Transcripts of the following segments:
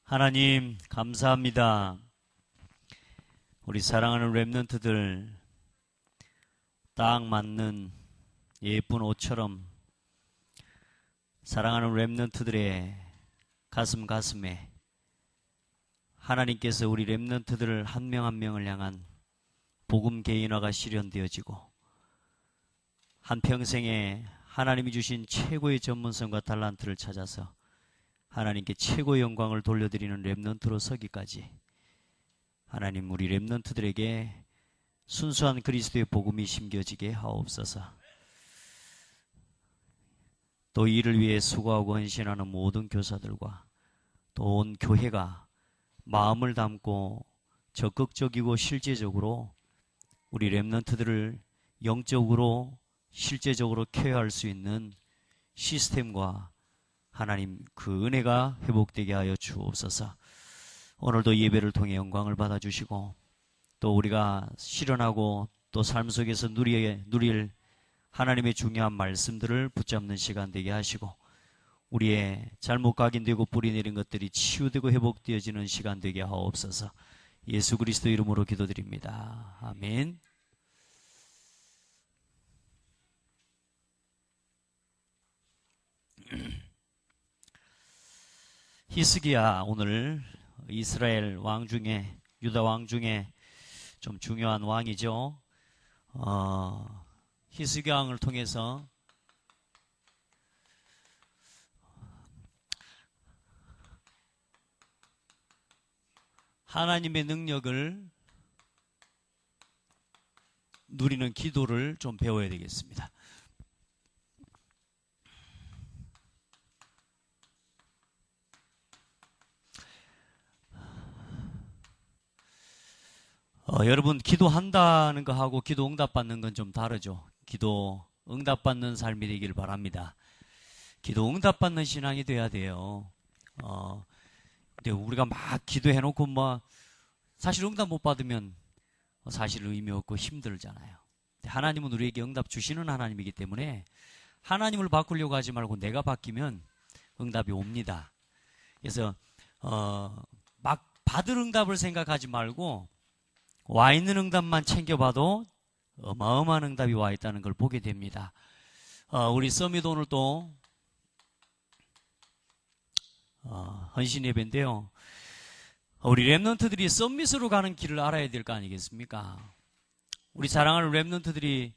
하나님 감사합니다. 우리 사랑하는 렘넌트들 딱 맞는 예쁜 옷처럼 사랑하는 렘넌트들의 가슴에 하나님께서 우리 렘넌트들 한 명 한 명을 향한 복음 개인화가 실현되어지고 한평생에 하나님이 주신 최고의 전문성과 달란트를 찾아서 하나님께 최고의 영광을 돌려드리는 렘넌트로 서기까지 하나님 우리 렘넌트들에게 순수한 그리스도의 복음이 심겨지게 하옵소서. 또 이를 위해 수고하고 헌신하는 모든 교사들과 또 온 교회가 마음을 담고 적극적이고 실제적으로 우리 렘넌트들을 영적으로 실제적으로 케어할 수 있는 시스템과 하나님 그 은혜가 회복되게 하여 주옵소서. 오늘도 예배를 통해 영광을 받아주시고 또 우리가 실현하고 또 삶 속에서 누릴 하나님의 중요한 말씀들을 붙잡는 시간 되게 하시고 우리의 잘못 각인되고 뿌리내린 것들이 치유되고 회복되어지는 시간 되게 하옵소서. 예수 그리스도 이름으로 기도드립니다. 아멘. 히스기야 오늘 이스라엘 왕 중에 유다 왕 중에 좀 중요한 왕이죠. 히스기야 왕을 통해서 하나님의 능력을 누리는 기도를 좀 배워야 되겠습니다. 여러분 기도한다는 거하고 기도 응답받는 건 좀 다르죠. 기도 응답받는 삶이 되길 바랍니다. 기도 응답받는 신앙이 돼야 돼요. 근데 우리가 막 기도해놓고 사실 응답 못 받으면 사실 의미 없고 힘들잖아요. 하나님은 우리에게 응답 주시는 하나님이기 때문에 하나님을 바꾸려고 하지 말고 내가 바뀌면 응답이 옵니다. 그래서 막 받을 응답을 생각하지 말고 와 있는 응답만 챙겨봐도 어마어마한 응답이 와 있다는 걸 보게 됩니다. 우리 서밋 오늘 또 헌신 예배인데요. 우리 렘넌트들이 서밋으로 가는 길을 알아야 될 거 아니겠습니까? 우리 사랑하는 렘넌트들이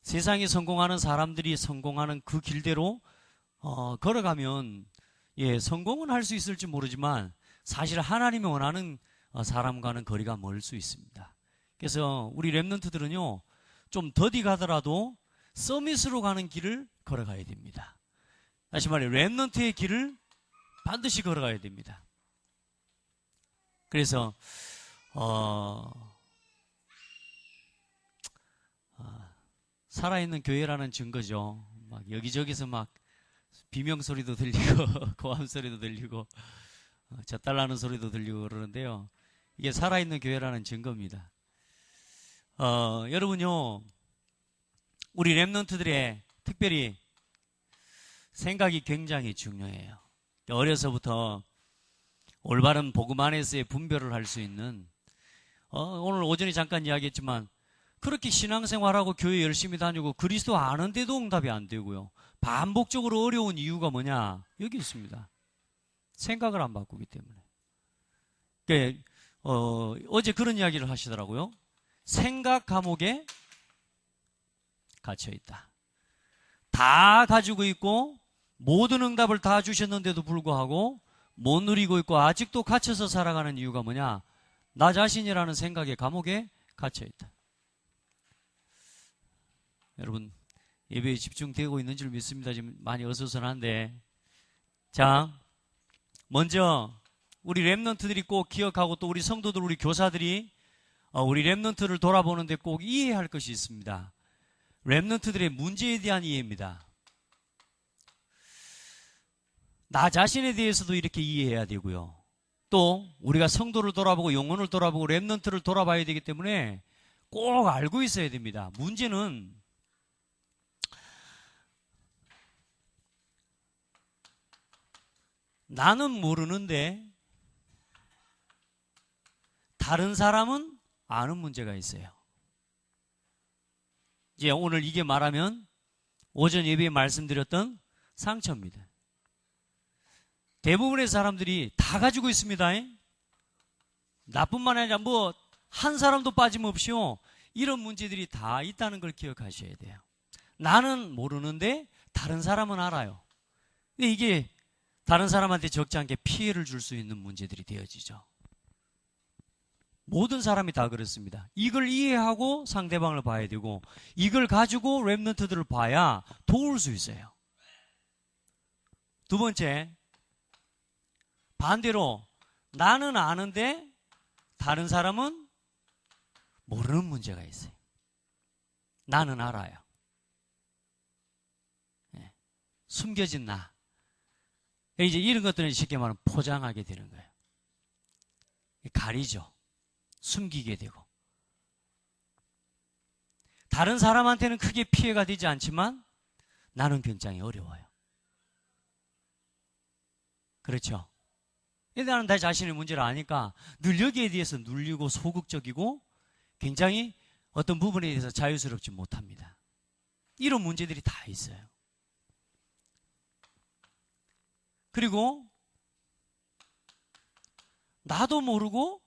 세상에 성공하는 사람들이 성공하는 그 길대로 걸어가면 성공은 할 수 있을지 모르지만 사실 하나님이 원하는 사람과는 거리가 멀 수 있습니다. 그래서 우리 렘넌트들은요 좀 더디 가더라도 서밋으로 가는 길을 걸어가야 됩니다. 다시 말해 렘넌트의 길을 반드시 걸어가야 됩니다. 그래서 살아있는 교회라는 증거죠. 막 여기저기서 막 비명소리도 들리고 고함소리도 들리고 젖달라는 소리도 들리고 그러는데요. 이게 살아있는 교회라는 증거입니다. 여러분요 우리 렘넌트들의 특별히 생각이 굉장히 중요해요. 어려서부터 올바른 복음 안에서의 분별을 할 수 있는 오늘 오전에 잠깐 이야기했지만 그렇게 신앙생활하고 교회 열심히 다니고 그리스도 아는데도 응답이 안 되고요. 반복적으로 어려운 이유가 뭐냐? 여기 있습니다. 생각을 안 바꾸기 때문에. 그러니까 어제 그런 이야기를 하시더라고요. 생각 감옥에 갇혀있다. 다 가지고 있고 모든 응답을 다 주셨는데도 불구하고 못 누리고 있고 아직도 갇혀서 살아가는 이유가 뭐냐? 나 자신이라는 생각의 감옥에 갇혀있다. 여러분 예배에 집중되고 있는 줄 믿습니다. 지금 많이 어수선한데 자 먼저 우리 렘넌트들이 꼭 기억하고 또 우리 성도들 우리 교사들이 우리 렘넌트를 돌아보는데 꼭 이해할 것이 있습니다. 렘넌트들의 문제에 대한 이해입니다. 나 자신에 대해서도 이렇게 이해해야 되고요. 또 우리가 성도를 돌아보고 영혼을 돌아보고 렘넌트를 돌아봐야 되기 때문에 꼭 알고 있어야 됩니다. 문제는 나는 모르는데 다른 사람은 아는 문제가 있어요. 이제 오늘 이게 말하면 오전 예배에 말씀드렸던 상처입니다. 대부분의 사람들이 다 가지고 있습니다. 나뿐만 아니라 뭐 한 사람도 빠짐없이요. 이런 문제들이 다 있다는 걸 기억하셔야 돼요. 나는 모르는데 다른 사람은 알아요. 근데 이게 다른 사람한테 적지 않게 피해를 줄 수 있는 문제들이 되어지죠. 모든 사람이 다 그렇습니다. 이걸 이해하고 상대방을 봐야 되고 이걸 가지고 랩런트들을 봐야 도울 수 있어요. 두 번째, 반대로 나는 아는데 다른 사람은 모르는 문제가 있어요. 나는 알아요. 네. 숨겨진 나. 이제 이런 것들은 쉽게 말하면 포장하게 되는 거예요. 가리죠. 숨기게 되고. 다른 사람한테는 크게 피해가 되지 않지만 나는 굉장히 어려워요. 그렇죠? 나는 내 자신의 문제를 아니까 늘 여기에 대해서 눌리고 소극적이고 굉장히 어떤 부분에 대해서 자유스럽지 못합니다. 이런 문제들이 다 있어요. 그리고 나도 모르고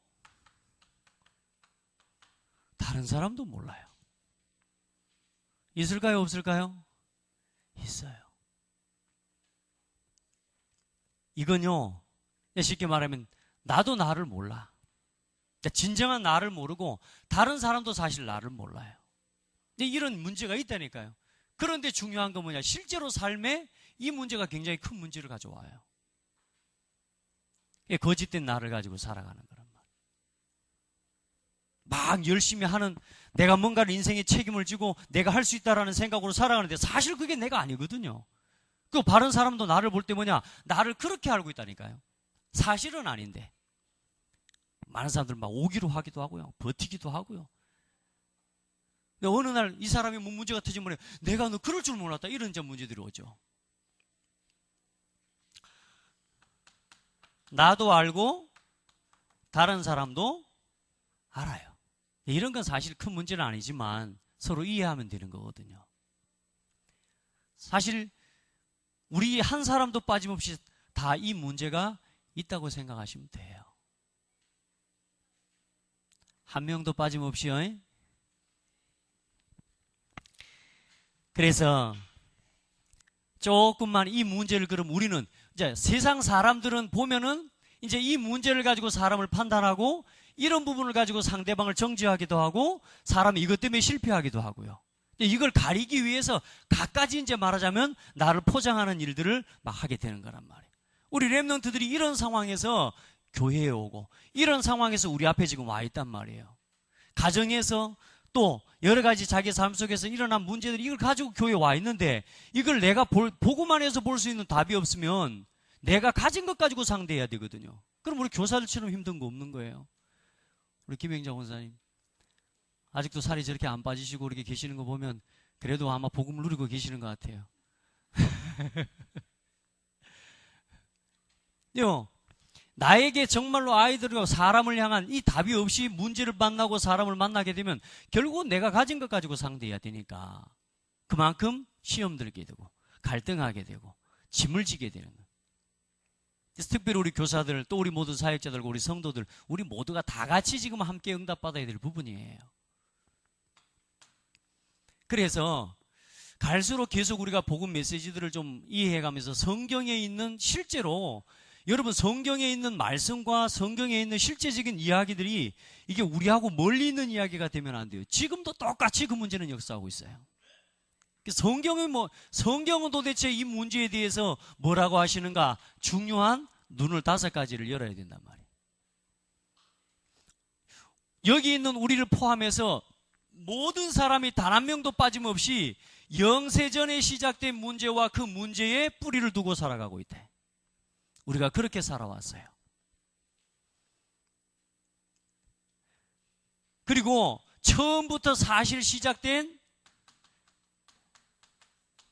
다른 사람도 몰라요. 있을까요? 없을까요? 있어요. 이건요, 쉽게 말하면 나도 나를 몰라. 진정한 나를 모르고 다른 사람도 사실 나를 몰라요. 근데 이런 문제가 있다니까요. 그런데 중요한 건 뭐냐? 실제로 삶에 이 문제가 굉장히 큰 문제를 가져와요. 거짓된 나를 가지고 살아가는 거란 말이에요. 막 열심히 하는, 내가 뭔가를 인생에 책임을 지고 내가 할 수 있다라는 생각으로 살아가는데 사실 그게 내가 아니거든요. 그 바른 사람도 나를 볼 때 뭐냐? 나를 그렇게 알고 있다니까요. 사실은 아닌데. 많은 사람들 막 오기로 하기도 하고요. 버티기도 하고요. 근데 어느 날 이 사람이 뭐 문제가 터지면 내가 너 그럴 줄 몰랐다. 이런 문제들이 오죠. 나도 알고 다른 사람도 알아요. 이런 건 사실 큰 문제는 아니지만 서로 이해하면 되는 거거든요. 사실 우리 한 사람도 빠짐없이 다 이 문제가 있다고 생각하시면 돼요. 한 명도 빠짐없이요. 그래서 조금만 이 문제를 그럼 우리는 이제 세상 사람들은 보면은 이제 이 문제를 가지고 사람을 판단하고 이런 부분을 가지고 상대방을 정죄하기도 하고 사람이 이것 때문에 실패하기도 하고요. 이걸 가리기 위해서 갖가지 이제 말하자면 나를 포장하는 일들을 막 하게 되는 거란 말이에요. 우리 랩런트들이 이런 상황에서 교회에 오고 이런 상황에서 우리 앞에 지금 와 있단 말이에요. 가정에서 또 여러 가지 자기 삶 속에서 일어난 문제들이 이걸 가지고 교회에 와 있는데 이걸 내가 보고만 해서 볼 수 있는 답이 없으면 내가 가진 것 가지고 상대해야 되거든요. 그럼 우리 교사들처럼 힘든 거 없는 거예요. 우리 김영장 원사님 아직도 살이 저렇게 안 빠지시고 이렇게 계시는 거 보면 그래도 아마 복음을 누리고 계시는 것 같아요. 나에게 정말로 아이들과 사람을 향한 이 답이 없이 문제를 만나고 사람을 만나게 되면 결국은 내가 가진 것 가지고 상대해야 되니까 그만큼 시험 들게 되고 갈등하게 되고 짐을 지게 되는 거예요. 특별히 우리 교사들 또 우리 모든 사역자들과 우리 성도들 우리 모두가 다 같이 지금 함께 응답받아야 될 부분이에요. 그래서 갈수록 계속 우리가 복음 메시지들을 좀 이해해가면서 성경에 있는 실제로 여러분 성경에 있는 말씀과 성경에 있는 실제적인 이야기들이 이게 우리하고 멀리 있는 이야기가 되면 안 돼요. 지금도 똑같이 그 문제는 역사하고 있어요. 성경은 도대체 이 문제에 대해서 뭐라고 하시는가 중요한 눈을 5가지를 열어야 된단 말이에요. 여기 있는 우리를 포함해서 모든 사람이 단 한 명도 빠짐없이 영세전에 시작된 문제와 그 문제에 뿌리를 두고 살아가고 있대. 우리가 그렇게 살아왔어요. 그리고 처음부터 사실 시작된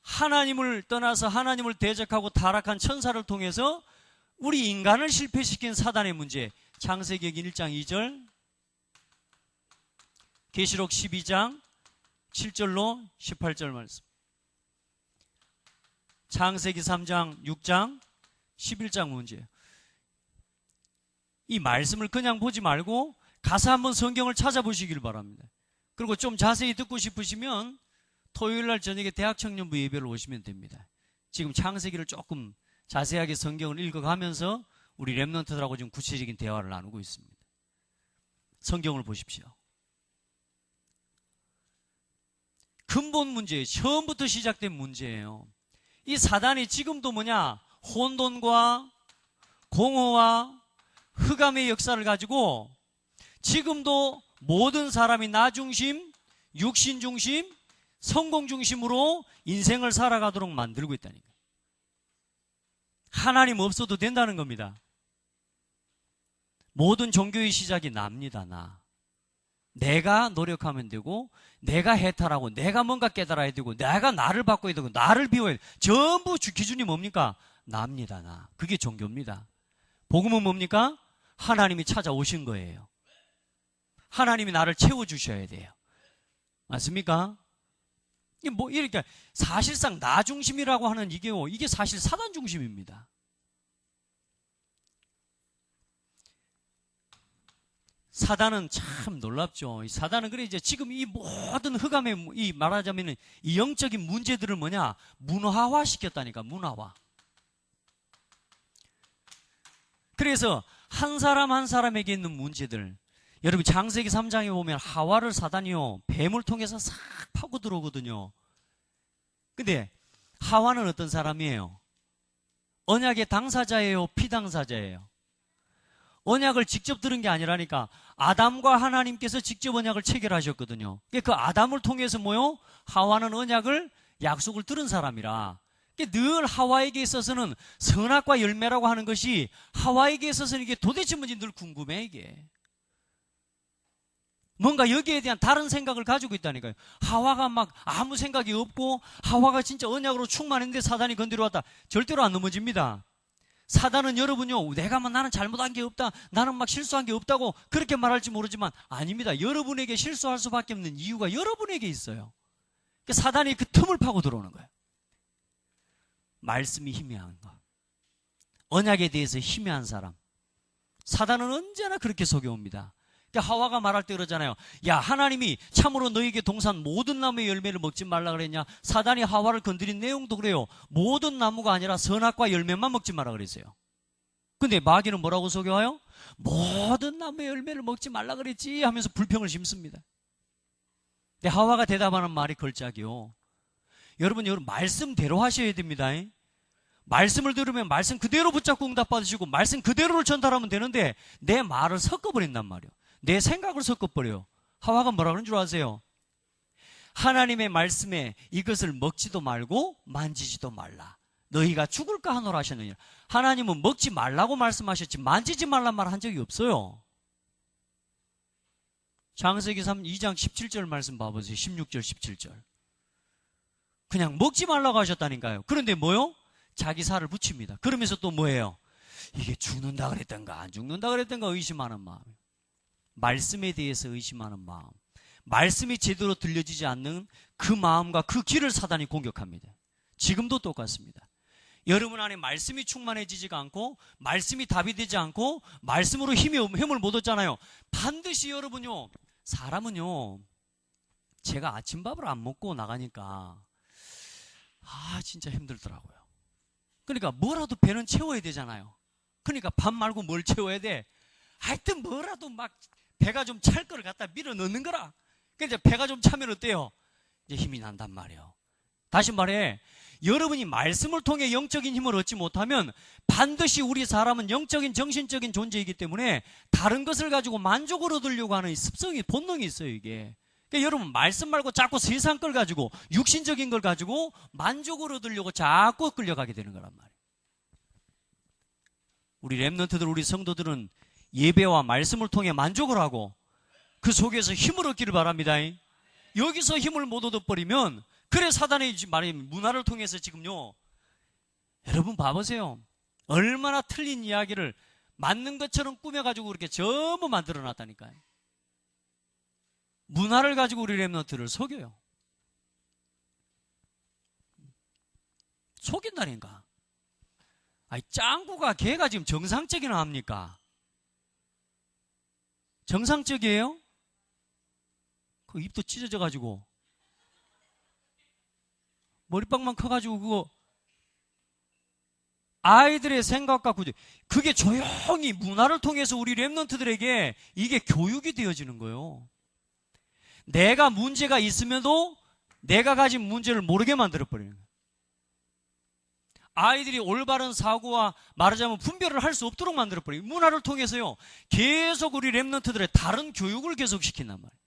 하나님을 떠나서 하나님을 대적하고 타락한 천사를 통해서 우리 인간을 실패시킨 사단의 문제, 창세기 1장 2절 계시록 12장 7절로 18절 말씀. 창세기 3장 6장 11장 문제예요. 이 말씀을 그냥 보지 말고 가서 한번 성경을 찾아보시길 바랍니다. 그리고 좀 자세히 듣고 싶으시면 토요일날 저녁에 대학청년부 예배를 오시면 됩니다. 지금 창세기를 조금 자세하게 성경을 읽어가면서 우리 렘넌트들하고 좀 구체적인 대화를 나누고 있습니다. 성경을 보십시오. 근본 문제예요. 처음부터 시작된 문제예요. 이 사단이 지금도 뭐냐? 혼돈과 공허와 흑암의 역사를 가지고 지금도 모든 사람이 나 중심, 육신 중심, 성공 중심으로 인생을 살아가도록 만들고 있다니까. 하나님 없어도 된다는 겁니다. 모든 종교의 시작이 납니다. 내가 노력하면 되고, 내가 해탈하고, 내가 뭔가 깨달아야 되고, 내가 나를 바꿔야 되고, 나를 비워야 되고, 전부 기준이 뭡니까? 납니다. 그게 종교입니다. 복음은 뭡니까? 하나님이 찾아오신 거예요. 하나님이 나를 채워주셔야 돼요. 맞습니까? 이렇게 사실상 나 중심이라고 하는 이게 사실 사단 중심입니다. 사단은 참 놀랍죠. 사단은 그래 이제 지금 이 모든 흑암의 이 말하자면 이 영적인 문제들을 뭐냐? 문화화 시켰다니까, 문화화. 그래서 한 사람 한 사람에게 있는 문제들, 여러분 창세기 3장에 보면 하와를 사단이요 뱀을 통해서 싹 파고 들어오거든요. 근데 하와는 어떤 사람이에요? 언약의 당사자예요, 피당사자예요? 언약을 직접 들은 게 아니라니까 아담과 하나님께서 직접 언약을 체결하셨거든요. 그 아담을 통해서 뭐요? 하와는 언약을 약속을 들은 사람이라 늘 하와에게 있어서는 선악과 열매라고 하는 것이 하와에게 있어서는 이게 도대체 뭔지 늘 궁금해. 이게 뭔가 여기에 대한 다른 생각을 가지고 있다니까요. 하와가 막 아무 생각이 없고 하와가 진짜 언약으로 충만했는데 사단이 건드려 왔다. 절대로 안 넘어집니다. 사단은 여러분요, 내가 나는 잘못한 게 없다, 나는 막 실수한 게 없다고 그렇게 말할지 모르지만 아닙니다. 여러분에게 실수할 수밖에 없는 이유가 여러분에게 있어요. 사단이 그 틈을 파고 들어오는 거예요. 말씀이 희미한 거, 언약에 대해서 희미한 사람, 사단은 언제나 그렇게 속여옵니다. 하와가 말할 때 그러잖아요. 야, 하나님이 참으로 너에게 동산 모든 나무의 열매를 먹지 말라 그랬냐? 사단이 하와를 건드린 내용도 그래요. 모든 나무가 아니라 선악과 열매만 먹지 말라 그랬어요. 근데 마귀는 뭐라고 속여와요? 모든 나무의 열매를 먹지 말라 그랬지 하면서 불평을 심습니다. 근데 하와가 대답하는 말이 걸작이요. 여러분 말씀대로 하셔야 됩니다. 말씀을 들으면 말씀 그대로 붙잡고 응답받으시고 말씀 그대로를 전달하면 되는데 내 말을 섞어버린단 말이에요. 내 생각을 섞어버려요. 하와가 뭐라 그런 줄 아세요? 하나님의 말씀에 이것을 먹지도 말고 만지지도 말라. 너희가 죽을까 하노라 하셨느니라. 하나님은 먹지 말라고 말씀하셨지 만지지 말란 말 한 적이 없어요. 창세기 2장 17절 말씀 봐보세요. 16절 17절. 그냥 먹지 말라고 하셨다니까요. 그런데 뭐요? 자기 살을 붙입니다. 그러면서 또 뭐예요? 이게 죽는다 그랬던가 안 죽는다 그랬던가 의심하는 마음, 말씀에 대해서 의심하는 마음, 말씀이 제대로 들려지지 않는 그 마음과 그 길을 사단이 공격합니다. 지금도 똑같습니다. 여러분 안에 말씀이 충만해지지가 않고 말씀이 답이 되지 않고 말씀으로 힘을 못 얻잖아요. 반드시 여러분요, 사람은요, 제가 아침밥을 안 먹고 나가니까 진짜 힘들더라고요. 그러니까 뭐라도 배는 채워야 되잖아요. 그러니까 밥 말고 뭘 채워야 돼? 하여튼 뭐라도 막 배가 좀 찰 거를 갖다 밀어 넣는 거라. 그러니까 배가 좀 차면 어때요? 이제 힘이 난단 말이에요. 다시 말해, 여러분이 말씀을 통해 영적인 힘을 얻지 못하면 반드시 우리 사람은 영적인 정신적인 존재이기 때문에 다른 것을 가지고 만족을 얻으려고 하는 습성이, 본능이 있어요. 이게. 그러니까 여러분 말씀 말고 자꾸 세상 걸 가지고 육신적인 걸 가지고 만족을 얻으려고 자꾸 끌려가게 되는 거란 말이에요. 우리 렘넌트들, 우리 성도들은 예배와 말씀을 통해 만족을 하고 그 속에서 힘을 얻기를 바랍니다. 여기서 힘을 못 얻어버리면, 그래 사단의 말이 문화를 통해서 지금요, 여러분 봐보세요. 얼마나 틀린 이야기를 맞는 것처럼 꾸며가지고 그렇게 전부 만들어 놨다니까요. 문화를 가지고 우리 렘넌트를 속여요. 속인다니까. 아니, 짱구가 걔가 지금 정상적이나 합니까? 정상적이에요? 그 입도 찢어져가지고 머리빵만 커가지고 그거 아이들의 생각과 구조, 그게 조용히 문화를 통해서 우리 렘넌트들에게 이게 교육이 되어지는 거예요. 내가 문제가 있으면도 내가 가진 문제를 모르게 만들어버리는 거예요. 아이들이 올바른 사고와 말하자면 분별을 할 수 없도록 만들어버리고, 문화를 통해서요 계속 우리 렘넌트들의 다른 교육을 계속 시킨단 말이에요.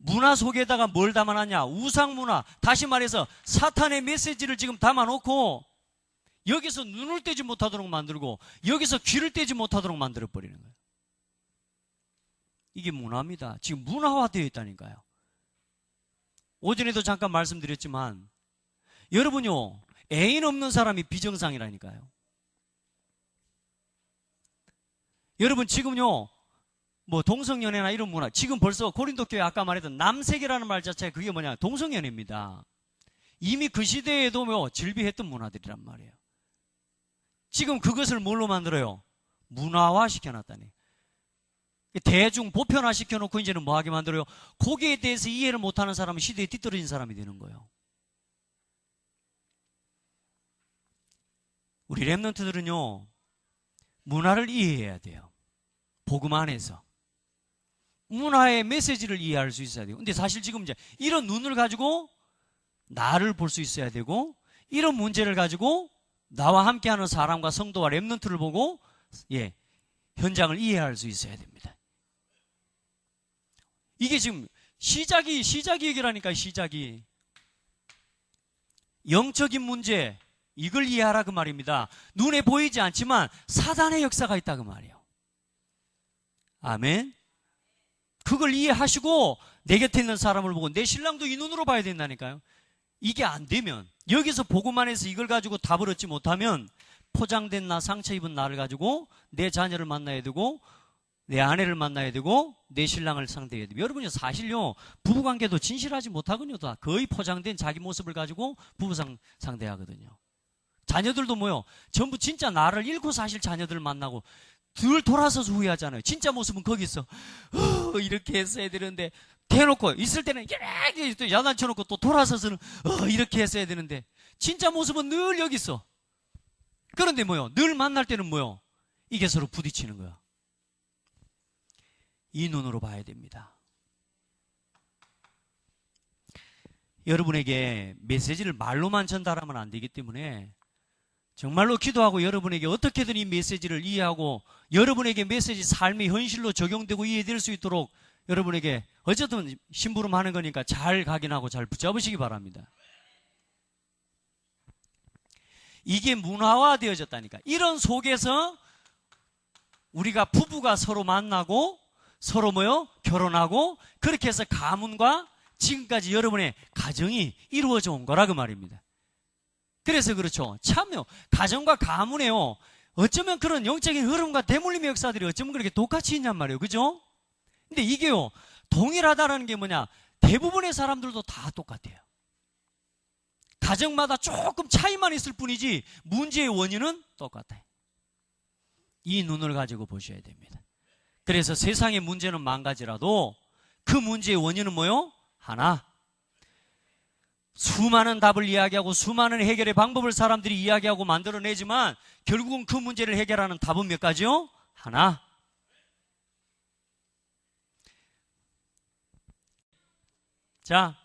문화 속에다가 뭘 담아놨냐? 우상문화, 다시 말해서 사탄의 메시지를 지금 담아놓고 여기서 눈을 떼지 못하도록 만들고 여기서 귀를 떼지 못하도록 만들어버리는 거예요. 이게 문화입니다. 지금 문화화되어 있다니까요. 오전에도 잠깐 말씀드렸지만 여러분요, 애인 없는 사람이 비정상이라니까요. 여러분 지금요, 뭐 동성연애나 이런 문화, 지금 벌써 고린도 교회 아까 말했던 남색이라는 말 자체가 그게 뭐냐? 동성연애입니다. 이미 그 시대에도 뭐 즐비했던 문화들이란 말이에요. 지금 그것을 뭘로 만들어요? 문화화 시켜놨다니. 대중 보편화 시켜놓고 이제는 뭐 하게 만들어요? 거기에 대해서 이해를 못하는 사람은 시대에 뒤떨어진 사람이 되는 거예요. 우리 렘넌트들은요, 문화를 이해해야 돼요. 복음 안에서. 문화의 메시지를 이해할 수 있어야 돼요. 근데 사실 지금 이제 이런 눈을 가지고 나를 볼 수 있어야 되고, 이런 문제를 가지고 나와 함께하는 사람과 성도와 렘넌트를 보고, 현장을 이해할 수 있어야 됩니다. 이게 지금 시작이 얘기라니까, 시작이. 영적인 문제, 이걸 이해하라 그 말입니다. 눈에 보이지 않지만 사단의 역사가 있다 그 말이에요. 아멘. 그걸 이해하시고 내 곁에 있는 사람을 보고 내 신랑도 이 눈으로 봐야 된다니까요. 이게 안 되면, 여기서 보고만 해서 이걸 가지고 답을 얻지 못하면 포장된 나, 상처 입은 나를 가지고 내 자녀를 만나야 되고 내 아내를 만나야 되고 내 신랑을 상대해야 돼요. 여러분요, 사실요, 부부관계도 진실하지 못하거든요. 다 거의 포장된 자기 모습을 가지고 부부 상대하거든요. 자녀들도 뭐요? 전부 진짜 나를 잃고 사실 자녀들을 만나고 늘 돌아서서 후회하잖아요. 진짜 모습은 거기 있어. 이렇게 했어야 되는데, 대놓고 있을 때는 이렇게 야단쳐놓고 또 돌아서서는 이렇게 했어야 되는데, 진짜 모습은 늘 여기 있어. 그런데 뭐요? 늘 만날 때는 뭐요? 이게 서로 부딪히는 거야. 이 눈으로 봐야 됩니다. 여러분에게 메시지를 말로만 전달하면 안 되기 때문에 정말로 기도하고 여러분에게 어떻게든 이 메시지를 이해하고 여러분에게 메시지 삶의 현실로 적용되고 이해될 수 있도록 여러분에게 어쨌든 심부름하는 거니까 잘 각인하고 잘 붙잡으시기 바랍니다. 이게 문화화되어졌다니까. 이런 속에서 우리가 부부가 서로 만나고 서로 뭐요? 결혼하고 그렇게 해서 가문과 지금까지 여러분의 가정이 이루어져 온 거라 그 말입니다. 그래서 그렇죠. 참요, 가정과 가문에요, 어쩌면 그런 영적인 흐름과 대물림의 역사들이 어쩌면 그렇게 똑같이 있냔 말이에요. 그죠? 근데 이게요, 동일하다라는 게 뭐냐? 대부분의 사람들도 다 똑같아요. 가정마다 조금 차이만 있을 뿐이지 문제의 원인은 똑같아요. 이 눈을 가지고 보셔야 됩니다. 그래서 세상의 문제는 만 가지라도 그 문제의 원인은 뭐요? 하나. 수많은 답을 이야기하고 수많은 해결의 방법을 사람들이 이야기하고 만들어내지만 결국은 그 문제를 해결하는 답은 몇 가지요? 하나. 자,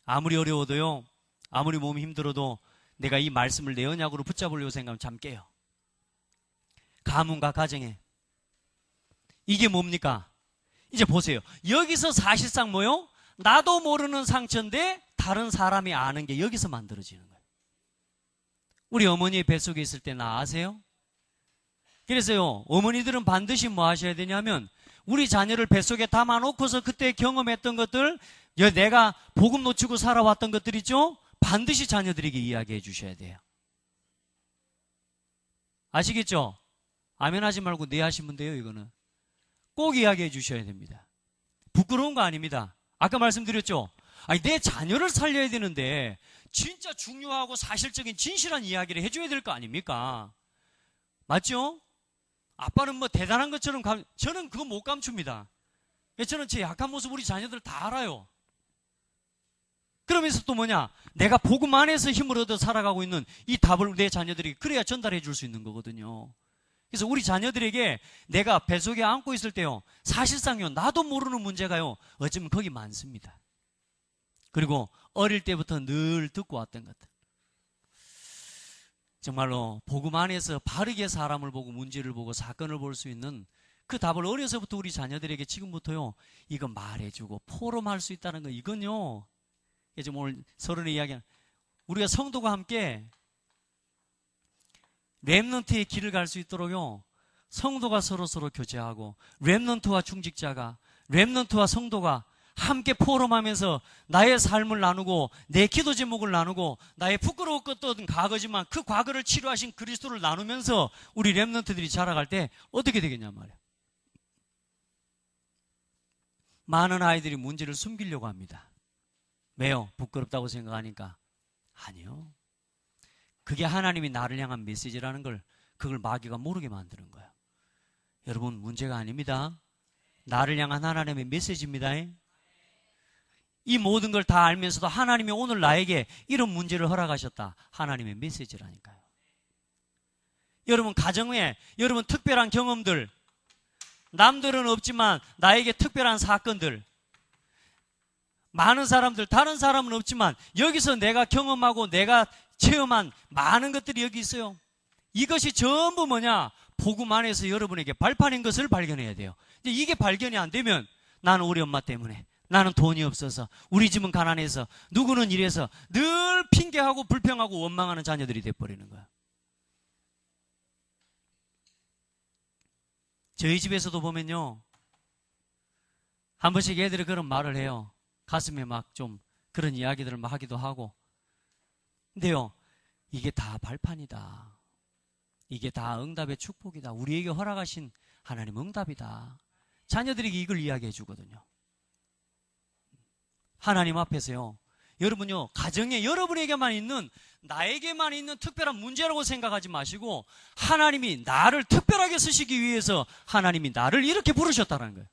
아무리 어려워도요, 아무리 몸이 힘들어도 내가 이 말씀을 내 언약으로 붙잡으려고 생각하면 잠 깨요. 가문과 가정에. 이게 뭡니까? 이제 보세요. 여기서 사실상 뭐요? 나도 모르는 상처인데 다른 사람이 아는 게 여기서 만들어지는 거예요. 우리 어머니의 뱃속에 있을 때 나 아세요? 그래서요, 어머니들은 반드시 뭐 하셔야 되냐면 우리 자녀를 뱃속에 담아놓고서 그때 경험했던 것들, 내가 복음 놓치고 살아왔던 것들 있죠? 반드시 자녀들에게 이야기해 주셔야 돼요. 아시겠죠? 아멘 하지 말고 네 하시면 돼요. 이거는 꼭 이야기해 주셔야 됩니다. 부끄러운 거 아닙니다. 아까 말씀드렸죠? 아니, 내 자녀를 살려야 되는데 진짜 중요하고 사실적인 진실한 이야기를 해줘야 될 거 아닙니까? 맞죠? 아빠는 뭐 대단한 것처럼 저는 그거 못 감춥니다. 저는 제 약한 모습 우리 자녀들 다 알아요. 그러면서 또 뭐냐? 내가 복음 안에서 힘을 얻어 살아가고 있는 이 답을 내 자녀들이 그래야 전달해 줄 수 있는 거거든요. 그래서 우리 자녀들에게 내가 뱃속에 안고 있을 때요, 사실상요, 나도 모르는 문제가요, 어쩌면 거기 많습니다. 그리고 어릴 때부터 늘 듣고 왔던 것들. 정말로 복음 안에서 바르게 사람을 보고 문제를 보고 사건을 볼 수 있는 그 답을 어려서부터 우리 자녀들에게 지금부터요, 이거 말해주고 포럼할 수 있다는 거, 이건요, 지금 오늘 서론의 이야기는 우리가 성도가 함께 렘넌트의 길을 갈 수 있도록요, 성도가 서로 교제하고 렘넌트와 중직자가, 렘넌트와 성도가 함께 포럼하면서 나의 삶을 나누고 내 기도 제목을 나누고 나의 부끄러웠던 과거지만 그 과거를 치료하신 그리스도를 나누면서 우리 렘넌트들이 자라갈 때 어떻게 되겠냐 말이야. 많은 아이들이 문제를 숨기려고 합니다. 왜요? 부끄럽다고 생각하니까? 아니요. 그게 하나님이 나를 향한 메시지라는 걸, 그걸 마귀가 모르게 만드는 거예요. 여러분, 문제가 아닙니다. 나를 향한 하나님의 메시지입니다. 이 모든 걸 다 알면서도 하나님이 오늘 나에게 이런 문제를 허락하셨다. 하나님의 메시지라니까요. 여러분, 가정에 여러분 특별한 경험들, 남들은 없지만 나에게 특별한 사건들, 많은 사람들, 다른 사람은 없지만 여기서 내가 경험하고 내가 체험한 많은 것들이 여기 있어요. 이것이 전부 뭐냐? 복음 안에서 여러분에게 발판인 것을 발견해야 돼요. 이게 발견이 안 되면 나는 우리 엄마 때문에, 나는 돈이 없어서, 우리 집은 가난해서, 누구는 이래서 늘 핑계하고 불평하고 원망하는 자녀들이 돼버리는 거야. 저희 집에서도 보면요, 한 번씩 애들이 그런 말을 해요. 가슴에 막 좀 그런 이야기들을 막 하기도 하고. 근데요, 이게 다 발판이다. 이게 다 응답의 축복이다. 우리에게 허락하신 하나님 응답이다. 자녀들에게 이걸 이야기해 주거든요. 하나님 앞에서요, 여러분요, 가정에 여러분에게만 있는, 나에게만 있는 특별한 문제라고 생각하지 마시고 하나님이 나를 특별하게 쓰시기 위해서 하나님이 나를 이렇게 부르셨다는 거예요.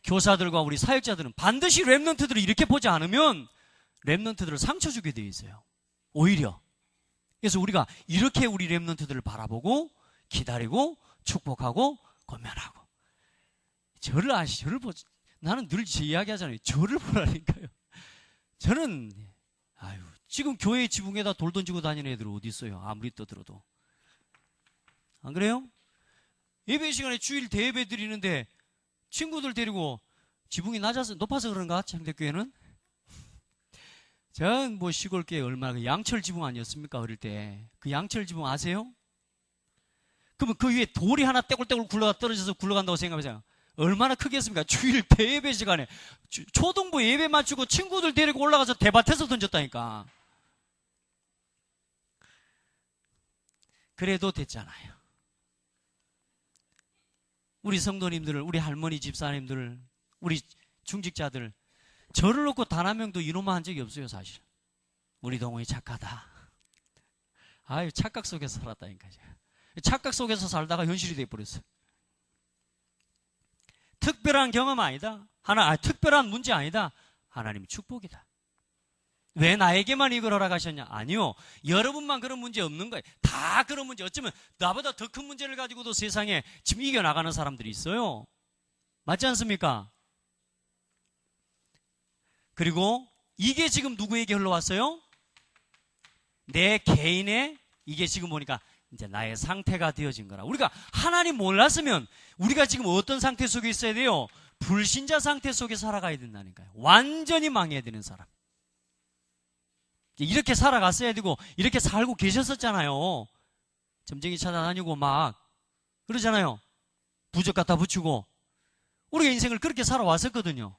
교사들과 우리 사역자들은 반드시 렘넌트들을 이렇게 보지 않으면 렘넌트들을 상처 주게 되어 있어요. 오히려. 그래서 우리가 이렇게 우리 렘넌트들을 바라보고 기다리고 축복하고 권면하고. 저를 보지. 나는 늘 제 이야기 하잖아요. 저를 보라니까요. 저는 지금 교회 지붕에다 돌 던지고 다니는 애들 어디 있어요? 아무리 떠들어도. 안 그래요? 예배 시간에 주일 대예배 드리는데 친구들 데리고 지붕이 높아서 그런가? 창대교회는? 전 뭐 시골교회 얼마나, 양철 지붕 아니었습니까? 어릴 때. 그 양철 지붕 아세요? 그러면 그 위에 돌이 하나 떼굴떼굴 떨어져서 굴러간다고 생각하세요. 얼마나 크겠습니까? 주일 대예배 시간에 초등부 예배 마치고 친구들 데리고 올라가서 대밭에서 던졌다니까. 그래도 됐잖아요. 우리 성도님들을, 우리 할머니 집사님들을, 우리 중직자들, 저를 놓고 단 한 명도 이놈아 한 적이 없어요, 사실. 우리 동호이 착하다. 착각 속에서 살았다니까요. 착각 속에서 살다가 현실이 돼버렸어요. 특별한 경험 아니다. 특별한 문제 아니다. 하나님 축복이다. 왜 나에게만 이걸 허락하셨냐? 아니요. 여러분만 그런 문제 없는 거예요. 다 그런 문제. 어쩌면 나보다 더 큰 문제를 가지고도 세상에 지금 이겨나가는 사람들이 있어요. 맞지 않습니까? 그리고 이게 지금 누구에게 흘러왔어요? 내 개인의, 이게 지금 보니까 이제 나의 상태가 되어진 거라. 우리가 하나님 몰랐으면 우리가 지금 어떤 상태 속에 있어야 돼요? 불신자 상태 속에 살아가야 된다니까요. 완전히 망해야 되는 사람. 이렇게 살아갔어야 되고 이렇게 살고 계셨었잖아요. 점쟁이 찾아다니고 막 그러잖아요. 부적 갖다 붙이고. 우리가 인생을 그렇게 살아왔었거든요.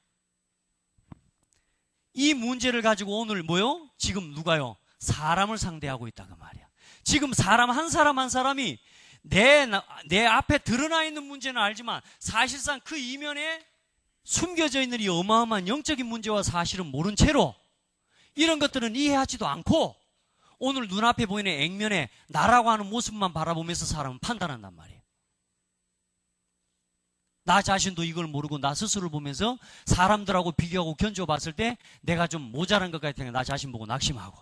이 문제를 가지고 오늘 뭐요? 지금 누가요? 사람을 상대하고 있다고 말이야. 지금 사람 한 사람이 내 앞에 드러나 있는 문제는 알지만 사실상 그 이면에 숨겨져 있는 이 어마어마한 영적인 문제와 사실은 모른 채로 이런 것들은 이해하지도 않고 오늘 눈앞에 보이는 액면에 나라고 하는 모습만 바라보면서 사람은 판단한단 말이에요. 나 자신도 이걸 모르고 나 스스로를 보면서 사람들하고 비교하고 견줘봤을 때 내가 좀 모자란 것 같으니까 나 자신 보고 낙심하고,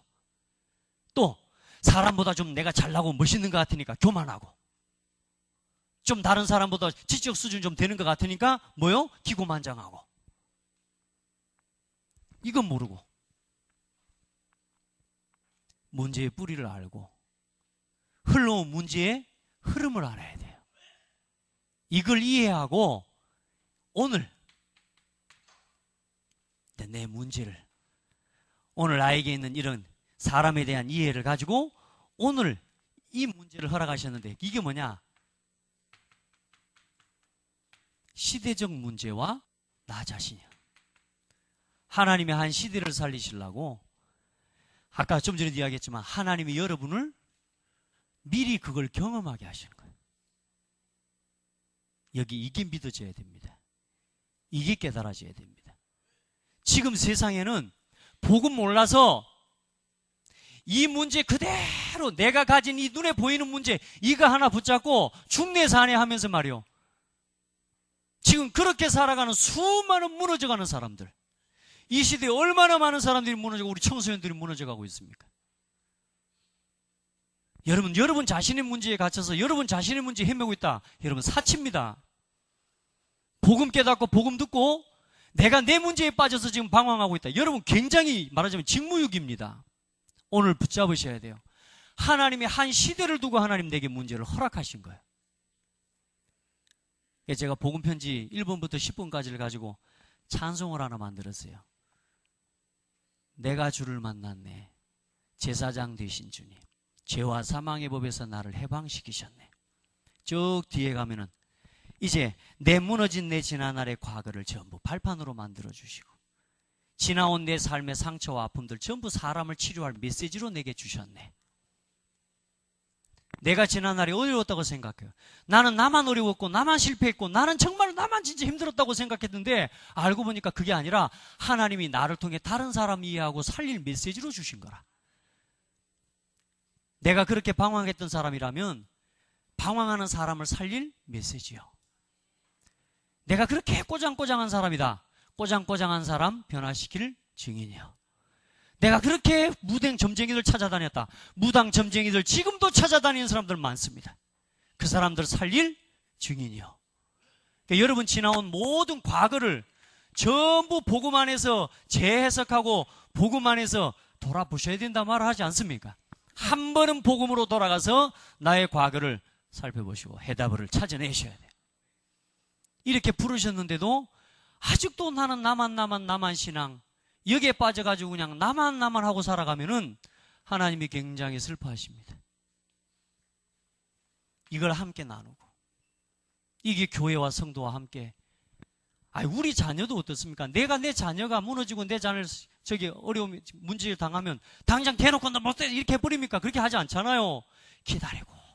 또 사람보다 좀 내가 잘나고 멋있는 것 같으니까 교만하고, 좀 다른 사람보다 지적 수준 좀 되는 것 같으니까 뭐요? 기고만장하고. 이건 모르고 문제의 뿌리를 알고 흘러온 문제의 흐름을 알아야 돼요. 이걸 이해하고 오늘 내 문제를, 오늘 나에게 있는 이런 사람에 대한 이해를 가지고 오늘 이 문제를 허락하셨는데, 이게 뭐냐? 시대적 문제와 나 자신이야. 하나님이 한 시대를 살리시려고, 아까 좀 전에도 이야기했지만 하나님이 여러분을 미리 그걸 경험하게 하시는 거예요. 여기 이게 믿어져야 됩니다. 이게 깨달아져야 됩니다. 지금 세상에는 복음 몰라서 이 문제 그대로 내가 가진 이 눈에 보이는 문제 이거 하나 붙잡고 중내 사내 하면서 말이요, 지금 그렇게 살아가는 수많은 무너져가는 사람들, 이 시대에 얼마나 많은 사람들이 무너지고 우리 청소년들이 무너져가고 있습니까? 여러분 자신의 문제에 갇혀서 여러분 자신의 문제에 헤매고 있다. 여러분 사치입니다. 복음 깨닫고 복음 듣고 내가 내 문제에 빠져서 지금 방황하고 있다. 여러분 굉장히 말하자면 직무유기입니다. 오늘 붙잡으셔야 돼요. 하나님이 한 시대를 두고 하나님 내게 문제를 허락하신 거예요. 제가 복음 편지 1번부터 10번까지를 가지고 찬송을 하나 만들었어요. 내가 주를 만났네. 제사장 되신 주님. 죄와 사망의 법에서 나를 해방시키셨네. 쭉 뒤에 가면은 이제 내 무너진 내 지난날의 과거를 전부 발판으로 만들어주시고 지나온 내 삶의 상처와 아픔들 전부 사람을 치료할 메시지로 내게 주셨네. 내가 지난날에 어려웠다고 생각해요. 나는 나만 어려웠고 나만 실패했고 나는 정말 나만 진짜 힘들었다고 생각했는데 알고 보니까 그게 아니라 하나님이 나를 통해 다른 사람 이해하고 살릴 메시지로 주신 거라. 내가 그렇게 방황했던 사람이라면 방황하는 사람을 살릴 메시지요. 내가 그렇게 꼬장꼬장한 사람이다. 꼬장꼬장한 사람 변화시킬 증인이요. 내가 그렇게 무당 점쟁이들 찾아다녔다. 무당 점쟁이들 지금도 찾아다니는 사람들 많습니다. 그 사람들 살릴 증인이요. 그러니까 여러분 지나온 모든 과거를 전부 복음 안에서 재해석하고 복음 안에서 돌아보셔야 된다 말을 하지 않습니까? 한 번은 복음으로 돌아가서 나의 과거를 살펴보시고 해답을 찾아내셔야 돼요. 이렇게 부르셨는데도 아직도 나는 나만 신앙, 여기에 빠져가지고 그냥 나만 하고 살아가면은 하나님이 굉장히 슬퍼하십니다. 이걸 함께 나누고, 이게 교회와 성도와 함께. 우리 자녀도 어떻습니까? 내가 내 자녀가 무너지고 내 자녀를 어려움, 문제를 당하면 당장 대놓고 나 못해 이렇게 해버립니까? 그렇게 하지 않잖아요.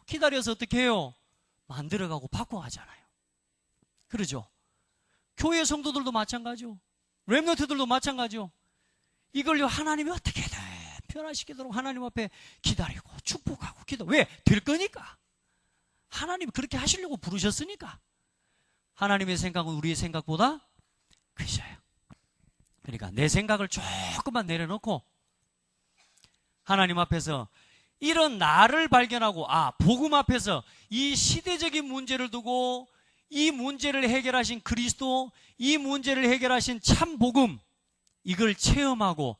기다려서 어떻게 해요? 만들어가고 바꿔가잖아요. 그러죠? 교회 성도들도 마찬가지요. 렘넌트들도 마찬가지요. 이걸요 하나님이 어떻게든 변화시키도록 하나님 앞에 기다리고 축복하고 왜? 될 거니까. 하나님이 그렇게 하시려고 부르셨으니까. 하나님의 생각은 우리의 생각보다 크셔요. 그러니까 내 생각을 조금만 내려놓고 하나님 앞에서 이런 나를 발견하고, 복음 앞에서 이 시대적인 문제를 두고 이 문제를 해결하신 그리스도, 이 문제를 해결하신 참 복음, 이걸 체험하고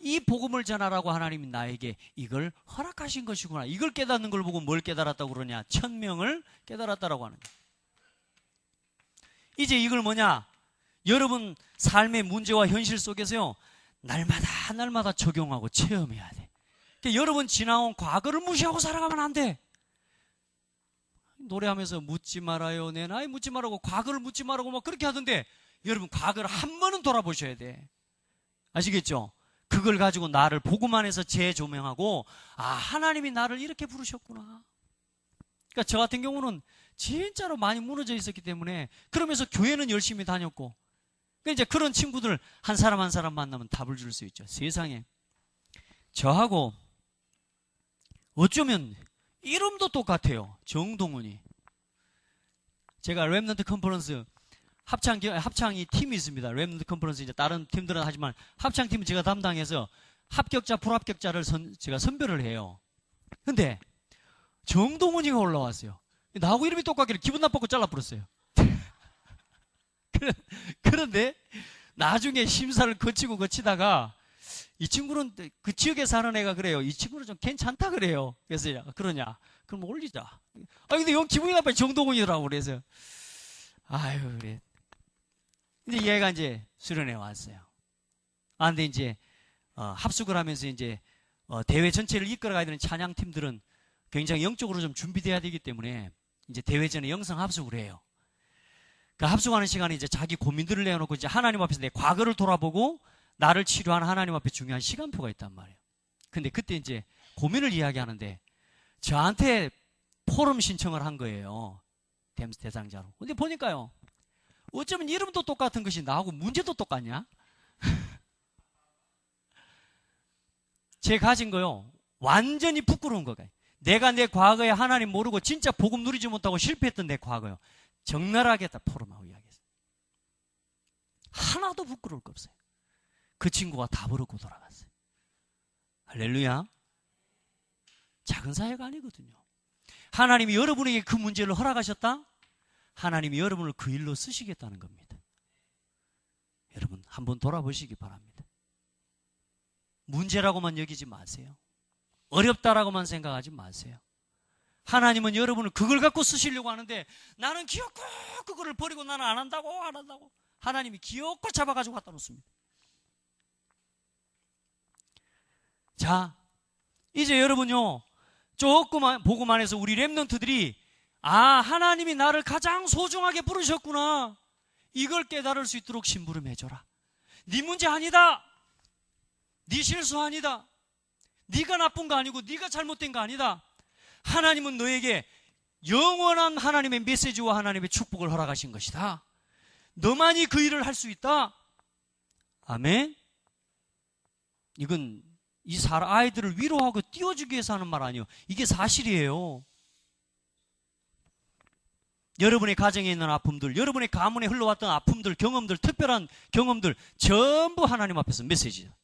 이 복음을 전하라고 하나님이 나에게 이걸 허락하신 것이구나. 이걸 깨닫는 걸 보고 뭘 깨달았다고 그러냐? 천명을 깨달았다라고 하는 거예요. 이제 이걸 뭐냐? 여러분 삶의 문제와 현실 속에서요 날마다 적용하고 체험해야 돼. 그러니까 여러분 지나온 과거를 무시하고 살아가면 안 돼. 노래하면서 묻지 말아요, 내 나이 묻지 말라고, 과거를 묻지 말라고 막 그렇게 하던데, 여러분 과거를 한 번은 돌아보셔야 돼. 아시겠죠? 그걸 가지고 나를 복음 안에서 재조명하고 하나님이 나를 이렇게 부르셨구나. 그러니까 저 같은 경우는 진짜로 많이 무너져 있었기 때문에, 그러면서 교회는 열심히 다녔고 그러니까 이제 그런 친구들 한 사람 한 사람 만나면 답을 줄 수 있죠. 세상에. 저하고 어쩌면 이름도 똑같아요. 정동훈이. 제가 렘넌트 컨퍼런스 합창이 팀이 있습니다. 렘넌트 컨퍼런스 이제 다른 팀들은 하지만 합창팀은 제가 담당해서 합격자, 불합격자를 제가 선별을 해요. 근데 정동훈이가 올라왔어요. 나하고 이름이 똑같길래 기분 나쁘고 잘라버렸어요. 그런데 나중에 심사를 거치다가 이 친구는 그 지역에 사는 애가 그래요. 이 친구는 좀 괜찮다 그래요. 그래서 그러냐? 그럼 올리자. 근데 영 기분이 나빠. 정동훈이더라고. 그래서 아유 그래. 근데 얘가 이제 수련회 왔어요. 근데 이제 합숙을 하면서 이제 대회 전체를 이끌어가야 되는 찬양팀들은 굉장히 영적으로 좀 준비돼야 되기 때문에 이제 대회 전에 영성 합숙을 해요. 그 합숙하는 시간에 이제 자기 고민들을 내어놓고 이제 하나님 앞에서 내 과거를 돌아보고 나를 치료하는 하나님 앞에 중요한 시간표가 있단 말이에요. 근데 그때 이제 고민을 이야기하는데 저한테 포럼 신청을 한 거예요. 댐스 대상자로. 근데 보니까요. 어쩌면 이름도 똑같은 것이 나하고 문제도 똑같냐? 제 가진 거요. 완전히 부끄러운 거가. 내가 내 과거에 하나님 모르고 진짜 복음 누리지 못하고 실패했던 내 과거요. 적나라하게 다 포럼하고 이야기했어요. 하나도 부끄러울 거 없어요. 그 친구가 다 버렸고 돌아갔어요. 할렐루야. 작은 사회가 아니거든요. 하나님이 여러분에게 그 문제를 허락하셨다? 하나님이 여러분을 그 일로 쓰시겠다는 겁니다. 여러분 한번 돌아보시기 바랍니다. 문제라고만 여기지 마세요. 어렵다라고만 생각하지 마세요. 하나님은 여러분을 그걸 갖고 쓰시려고 하는데 나는 귀엽고 그거를 버리고 나는 안 한다고. 하나님이 귀엽고 잡아가지고 갖다 놓습니다. 자, 이제 여러분요 조금만 보고만 해서 우리 렘넌트들이 하나님이 나를 가장 소중하게 부르셨구나. 이걸 깨달을 수 있도록 심부름해줘라. 네 문제 아니다. 네 실수 아니다. 네가 나쁜 거 아니고 네가 잘못된 거 아니다. 하나님은 너에게 영원한 하나님의 메시지와 하나님의 축복을 허락하신 것이다. 너만이 그 일을 할 수 있다. 아멘. 이건 이 아이들을 위로하고 띄워주기 위해서 하는 말 아니에요. 이게 사실이에요. 여러분의 가정에 있는 아픔들, 여러분의 가문에 흘러왔던 아픔들, 경험들, 특별한 경험들 전부 하나님 앞에서 메시지예요.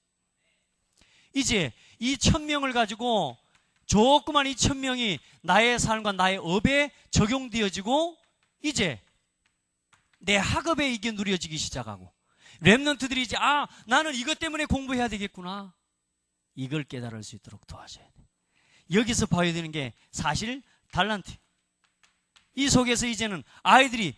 이제 이 1000명을 가지고 조그만 이 1000명이 나의 삶과 나의 업에 적용되어지고 이제 내 학업에 이게 누려지기 시작하고 렘넌트들이 이제 나는 이것 때문에 공부해야 되겠구나. 이걸 깨달을 수 있도록 도와줘야 돼. 여기서 봐야 되는 게 사실 달란트. 이 속에서 이제는 아이들이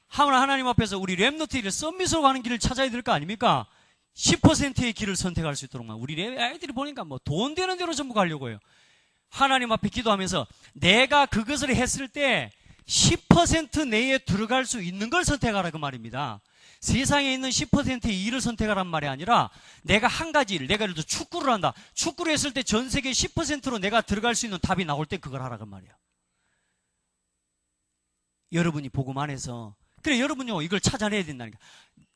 하나님 앞에서 우리 렘넌트들이 썸밋으로 가는 길을 찾아야 될 거 아닙니까? 10%의 길을 선택할 수 있도록 우리 아이들이 보니까 뭐 돈 되는 대로 전부 가려고 해요. 하나님 앞에 기도하면서 내가 그것을 했을 때 10% 내에 들어갈 수 있는 걸 선택하라 그 말입니다. 세상에 있는 10%의 일을 선택하란 말이 아니라 내가 한 가지 일, 내가 예를 들어 축구를 한다. 축구를 했을 때 전 세계 10%로 내가 들어갈 수 있는 답이 나올 때 그걸 하라 그 말이에요. 여러분이 복음 안에서 그래 여러분요 이걸 찾아내야 된다니까.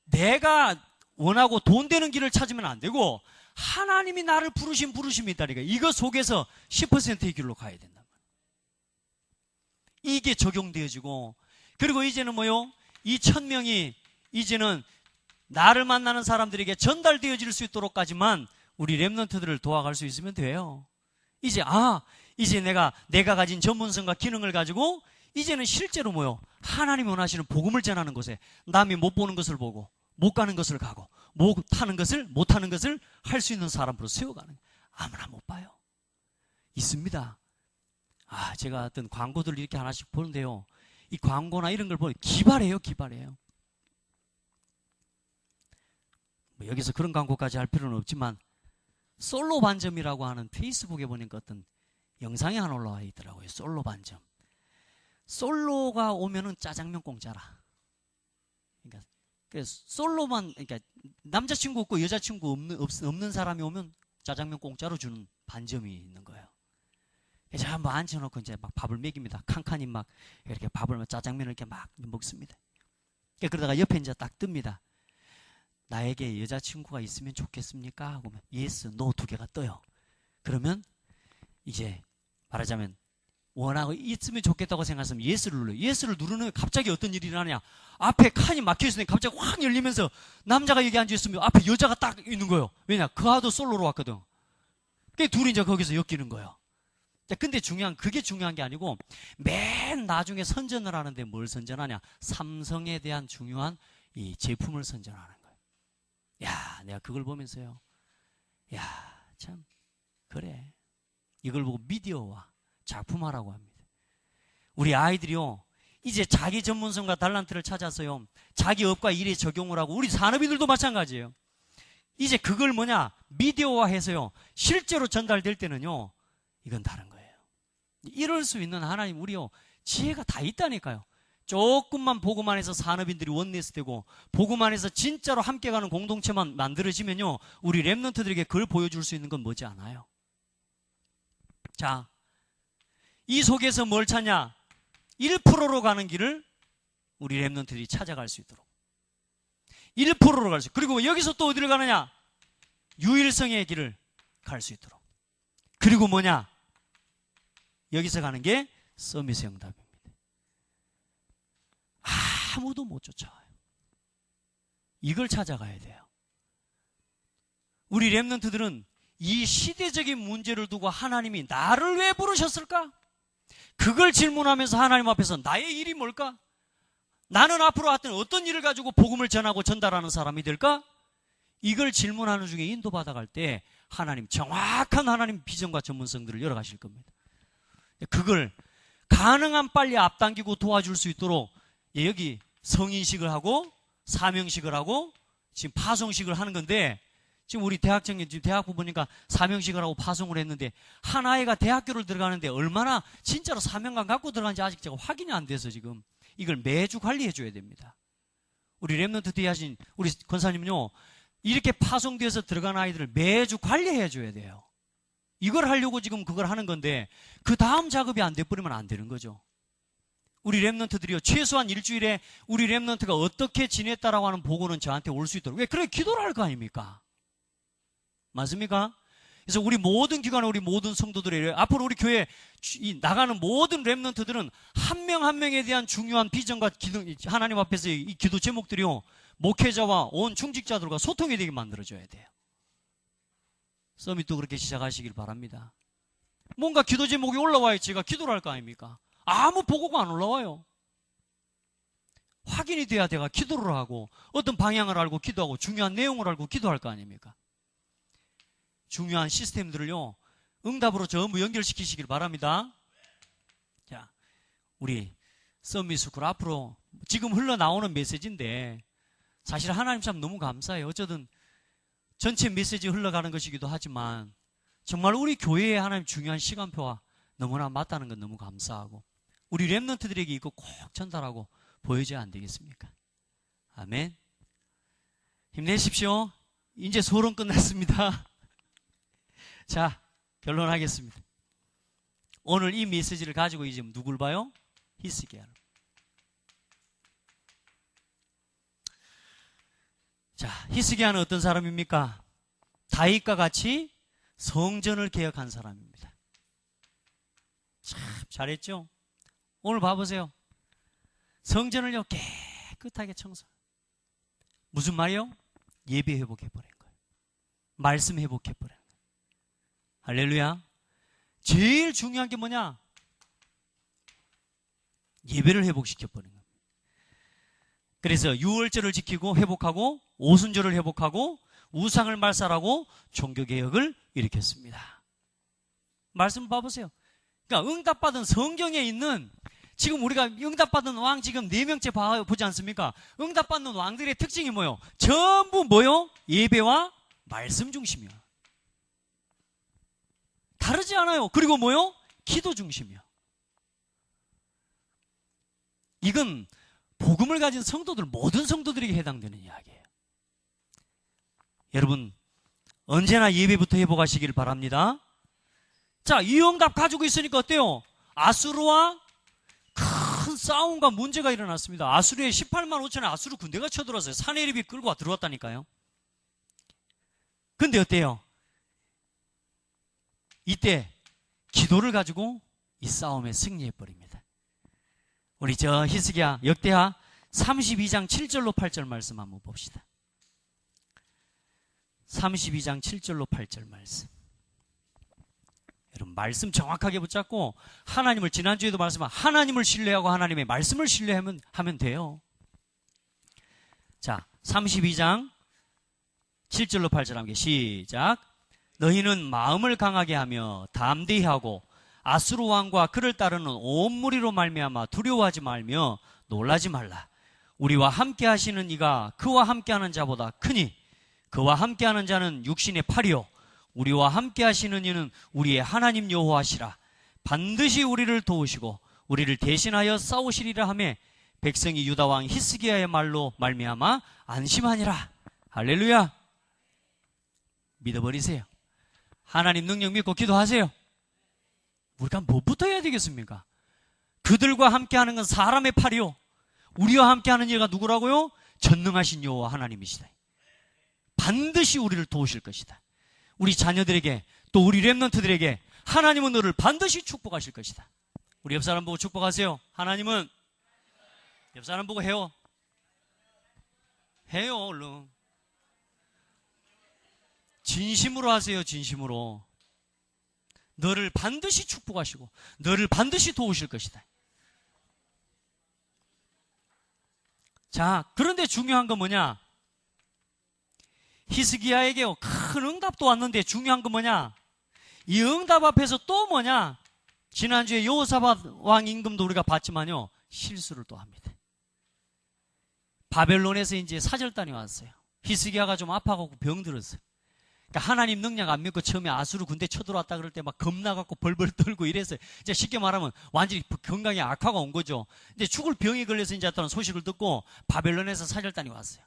내가 원하고 돈 되는 길을 찾으면 안 되고 하나님이 나를 부르심이 있다니까. 이거 속에서 10%의 길로 가야 된단 말이에요. 이게 적용되어지고 그리고 이제는 뭐요? 이 1000명이 이제는 나를 만나는 사람들에게 전달되어질 수 있도록까지만 우리 렘넌트들을 도와갈 수 있으면 돼요. 이제 이제 내가 가진 전문성과 기능을 가지고 이제는 실제로 뭐요? 하나님이 원하시는 복음을 전하는 곳에 남이 못 보는 것을 보고 못 가는 것을 가고 못 하는 것을 할 수 있는 사람으로 세워가는. 아무나 못 봐요. 있습니다. 제가 어떤 광고들을 이렇게 하나씩 보는데요. 이 광고나 이런 걸 보면 기발해요. 뭐 여기서 그런 광고까지 할 필요는 없지만 솔로 반점이라고 하는 페이스북에 보니까 어떤 영상이 하나 올라와 있더라고요. 솔로 반점. 솔로가 오면은 짜장면 공짜라. 그러니까 솔로만, 그러니까 남자친구 없고 여자친구 없는 사람이 오면 짜장면 공짜로 주는 반점이 있는 거예요. 그래서 한번 앉혀놓고 이제 막 밥을 먹입니다. 칸칸이 막 이렇게 밥을 짜장면을 이렇게 막 먹습니다. 그러다가 옆에 이제 딱 뜹니다. 나에게 여자친구가 있으면 좋겠습니까? 하고 yes, no 두 개가 떠요. 그러면 이제 말하자면 원하고 있으면 좋겠다고 생각하면 yes를 눌러요. yes를 누르면 갑자기 어떤 일이 일어나냐. 앞에 칸이 막혀있으니 갑자기 확 열리면서 남자가 여기 앉아있으면 앞에 여자가 딱 있는 거예요. 왜냐? 그하도 솔로로 왔거든. 그 둘이 이제 거기서 엮이는 거예요. 근데 그게 중요한 게 아니고 맨 나중에 선전을 하는데 뭘 선전하냐? 삼성에 대한 중요한 이 제품을 선전하는 거예요. 야, 내가 그걸 보면서요. 야, 참 그래. 이걸 보고 미디어와 작품화라고 합니다. 우리 아이들이요, 이제 자기 전문성과 달란트를 찾아서요, 자기 업과 일에 적용을 하고, 우리 산업인들도 마찬가지예요. 이제 그걸 미디어화 해서요, 실제로 전달될 때는요, 이건 다른 거예요. 이럴 수 있는 하나님, 우리요, 지혜가 다 있다니까요. 조금만 보고만 해서 산업인들이 원내스되고, 보고만 해서 진짜로 함께 가는 공동체만 만들어지면요, 우리 랩런트들에게 그걸 보여줄 수 있는 건 뭐지 않아요. 자, 이 속에서 뭘 찾냐? 1%로 가는 길을 우리 랩런트들이 찾아갈 수 있도록. 1%로 갈 수 있도록. 그리고 여기서 또 어디를 가느냐? 유일성의 길을 갈 수 있도록. 그리고 여기서 가는 게 서밋의 응답입니다. 아무도 못 쫓아와요. 이걸 찾아가야 돼요. 우리 랩런트들은 이 시대적인 문제를 두고 하나님이 나를 왜 부르셨을까? 그걸 질문하면서 하나님 앞에서 나의 일이 뭘까? 나는 앞으로 어떤 일을 가지고 복음을 전하고 전달하는 사람이 될까? 이걸 질문하는 중에 인도받아갈 때 하나님, 정확한 하나님 비전과 전문성들을 열어가실 겁니다. 그걸 가능한 빨리 앞당기고 도와줄 수 있도록 여기 성인식을 하고 사명식을 하고 지금 파송식을 하는 건데, 지금 우리 대학생이 지금 대학부 보니까 사명식을 하고 파송을 했는데, 한 아이가 대학교를 들어가는데 얼마나 진짜로 사명감 갖고 들어가는지 아직 제가 확인이 안 돼서 지금 이걸 매주 관리해 줘야 됩니다. 우리 랩런트 뒤에 하신 우리 권사님은요, 이렇게 파송돼서 들어간 아이들을 매주 관리해 줘야 돼요. 이걸 하려고 지금 그걸 하는 건데, 그 다음 작업이 안 돼버리면 안 되는 거죠. 우리 랩런트들이요, 최소한 일주일에 우리 랩런트가 어떻게 지냈다라고 하는 보고는 저한테 올 수 있도록. 왜? 그래, 기도를 할 거 아닙니까? 맞습니까? 그래서 우리 모든 기관의 우리 모든 성도들이, 앞으로 우리 교회 나가는 모든 랩런트들은 한 명 한 명에 대한 중요한 비전과 하나님 앞에서 이 기도 제목들이요, 목회자와 온 중직자들과 소통이 되게 만들어줘야 돼요. 서밋도 그렇게 시작하시길 바랍니다. 뭔가 기도 제목이 올라와야 제가 기도를 할 거 아닙니까? 아무 보고가 안 올라와요. 확인이 돼야 내가 기도를 하고 어떤 방향을 알고 기도하고 중요한 내용을 알고 기도할 거 아닙니까? 중요한 시스템들을요, 응답으로 전부 연결시키시길 바랍니다. 자, 우리 서밋스쿨 앞으로 지금 흘러나오는 메시지인데, 사실 하나님 참 너무 감사해요. 어쩌든 전체 메시지 흘러가는 것이기도 하지만 정말 우리 교회에 하나님 중요한 시간표와 너무나 맞다는 건 너무 감사하고, 우리 랩런트들에게 이거 꼭 전달하고 보여줘야 안 되겠습니까? 아멘. 힘내십시오. 이제 소론 끝났습니다. 자, 결론하겠습니다. 오늘 이 메시지를 가지고 이제 누굴 봐요? 히스기야를. 자, 히스기야는 어떤 사람입니까? 다윗과 같이 성전을 개혁한 사람입니다. 참 잘했죠? 오늘 봐보세요. 성전을요, 깨끗하게 청소. 무슨 말이요? 예배 회복해버린 거예요. 말씀 회복해버린 거예요. 할렐루야. 제일 중요한 게 뭐냐? 예배를 회복시켜버린 거예요. 그래서 유월절을 지키고 회복하고, 오순절을 회복하고, 우상을 말살하고 종교개혁을 일으켰습니다. 말씀 봐보세요. 그러니까 응답받은 성경에 있는, 지금 우리가 응답받은 왕 지금 4명째 보지 않습니까? 응답받는 왕들의 특징이 뭐예요? 전부 뭐예요? 예배와 말씀 중심이야. 다르지 않아요. 그리고 뭐예요? 기도 중심이야. 이건 복음을 가진 성도들, 모든 성도들에게 해당되는 이야기예요. 여러분, 언제나 예배부터 회복하시길 바랍니다. 자, 이 응답 가지고 있으니까 어때요? 아수르와 큰 싸움과 문제가 일어났습니다. 아수르에 18만 5천의 아수르 군대가 쳐들어왔어요. 사내립이 끌고 들어왔다니까요. 근데 어때요? 이때 기도를 가지고 이 싸움에 승리해버립니다. 우리 저 히스기야 역대하 32장 7절로 8절 말씀 한번 봅시다. 32장 7절로 8절 말씀. 여러분 말씀 정확하게 붙잡고 하나님을, 지난주에도 말씀한 하나님을 신뢰하고 하나님의 말씀을 신뢰하면 돼요. 자, 32장 7절로 8절 함께 시작. 너희는 마음을 강하게 하며 담대히 하고 아수르 왕과 그를 따르는 온 무리로 말미암아 두려워하지 말며 놀라지 말라. 우리와 함께 하시는 이가 그와 함께하는 자보다 크니 그와 함께하는 자는 육신의 팔이요 우리와 함께 하시는 이는 우리의 하나님 여호와시라. 반드시 우리를 도우시고 우리를 대신하여 싸우시리라 하며 백성이 유다 왕 히스기야의 말로 말미암아 안심하니라. 할렐루야. 믿어버리세요. 하나님 능력 믿고 기도하세요. 우리가 뭐부터 해야 되겠습니까? 그들과 함께하는 건 사람의 팔이요 우리와 함께하는 이가 누구라고요? 전능하신 여호와 하나님이시다. 반드시 우리를 도우실 것이다. 우리 자녀들에게 또 우리 렘넌트들에게 하나님은 너를 반드시 축복하실 것이다. 우리 옆 사람 보고 축복하세요. 하나님은 옆 사람 보고 해요. 해요. 얼른 진심으로 하세요. 진심으로. 너를 반드시 축복하시고 너를 반드시 도우실 것이다. 자, 그런데 중요한 건 뭐냐? 히스기야에게 큰 응답도 왔는데 중요한 건 뭐냐? 이 응답 앞에서 또 뭐냐? 지난주에 여호사밧 왕 임금도 우리가 봤지만요, 실수를 또 합니다. 바벨론에서 이제 사절단이 왔어요. 히스기야가 좀 아파갖고 병들었어요. 그러니까 하나님 능력 안 믿고 처음에 아수르 군대 쳐들어왔다 그럴 때 막 겁나갖고 벌벌 떨고 이랬어요. 이제 쉽게 말하면 완전히 건강에 악화가 온 거죠. 이제 죽을 병에 걸려서 이제 어떤 소식을 듣고 바벨론에서 사절단이 왔어요.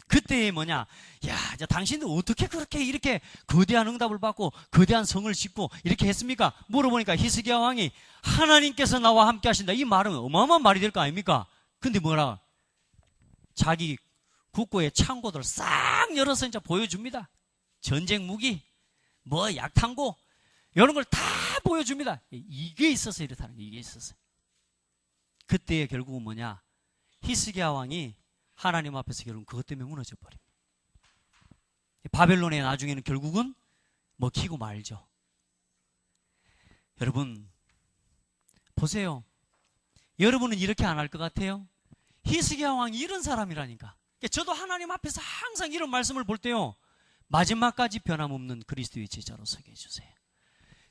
그때 뭐냐? 야, 이제 당신들 어떻게 그렇게 이렇게 거대한 응답을 받고 거대한 성을 짓고 이렇게 했습니까? 물어보니까 히스기야 왕이 하나님께서 나와 함께 하신다. 이 말은 어마어마한 말이 될 거 아닙니까? 근데 뭐라? 자기 국고의 창고들 싹 열어서 이제 보여줍니다. 전쟁 무기, 뭐 약탄고 이런 걸 다 보여줍니다. 이게 있어서 이렇다는 게 이게 있어서. 그때 결국은 뭐냐? 히스기야 왕이 하나님 앞에서 결국은 그것 때문에 무너져 버립니다. 바벨론에 나중에는 결국은 먹히고 말죠. 여러분 보세요. 여러분은 이렇게 안 할 것 같아요? 히스기야 왕이 이런 사람이라니까. 저도 하나님 앞에서 항상 이런 말씀을 볼 때요, 마지막까지 변함없는 그리스도의 제자로 서게 해주세요.